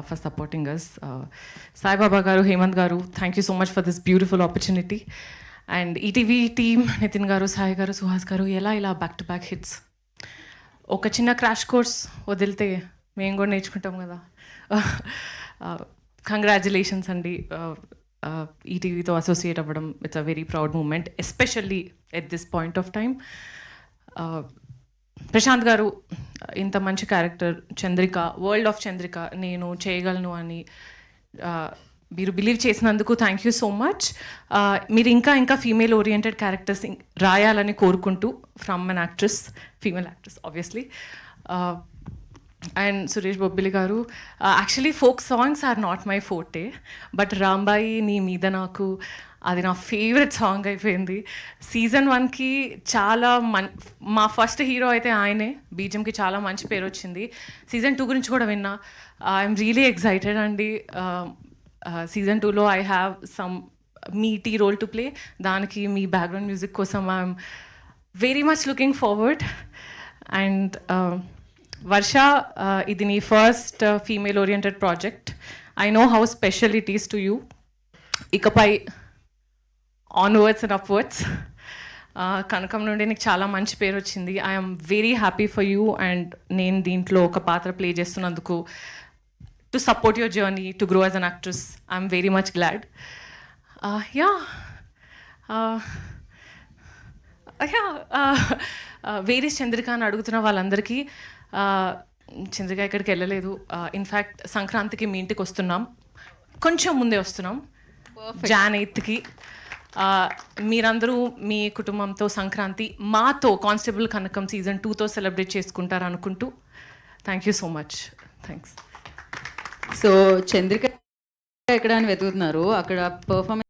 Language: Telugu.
for supporting us. Sai Baba garu, Hemant garu, thank you so much for this beautiful opportunity. And ETV team, Nitin garu, Sai garu, Suhas garu, ila back-to-back hits. ఒక చిన్న క్రాష్ కోర్స్ వదిలితే మేము కూడా నేర్చుకుంటాం కదా. కంగ్రాచులేషన్స్ అండి, ఈటీవీతో అసోసియేట్ అవ్వడం. It's a very proud moment, especially at this point of time. Prashanth garu ఇంత మంచి character Chandrika, world of Chandrika నేను చేయగలను అని మీరు బిలీవ్ చేసినందుకు థ్యాంక్ యూ సో మచ్. మీరు ఇంకా ఫీమేల్ ఓరియంటెడ్ క్యారెక్టర్స్ రాయాలని కోరుకుంటూ, from an actress, female actress obviously. And Suresh Bobbili garu, actually folk songs are not my forte, but Rambai నీ మీద నాకు అది నా ఫేవరెట్ సాంగ్ అయిపోయింది. సీజన్ 1కి చాలా మా ఫస్ట్ హీరో అయితే ఆయనే, బీజంకి చాలా మంచి పేరు వచ్చింది. సీజన్ 2 గురించి కూడా విన్నా. ఐఎమ్ రియలీ ఎక్సైటెడ్ అండి. సీజన్ 2లో I have some meaty role to play. దానికి మీ బ్యాక్గ్రౌండ్ మ్యూజిక్ కోసం I'm very much looking forward. And Varsha, ఇది నీ first female oriented project. I know how special it is to you. ఇకపై ఆన్వర్డ్స్ అండ్ అప్వర్డ్స్. కనకం నుండి నీకు చాలా మంచి పేరు వచ్చింది. I'm very happy for you. And నేను దీంట్లో ఒక పాత్ర ప్లే చేస్తున్నందుకు, to support your journey to grow as an actress, I'm very much glad. Where is Chandrika అని అడుగుతున్న వాళ్ళందరికీ, చంద్రిక ఇక్కడికి వెళ్ళలేదు. ఇన్ఫ్యాక్ట్ సంక్రాంతికి మీ ఇంటికి వస్తున్నాం, కొంచెం ముందే వస్తున్నాం, Jan 8కి. మీరందరూ మీ కుటుంబంతో సంక్రాంతి మాతో, కానిస్టేబుల్ కనకం సీజన్ 2తో సెలబ్రేట్ చేసుకుంటారు అనుకుంటూ, thank you so much. Thanks. So Chandrika ఎక్కడ అని వెతుకుతున్నారు, అక్కడ పర్ఫార్మెన్స్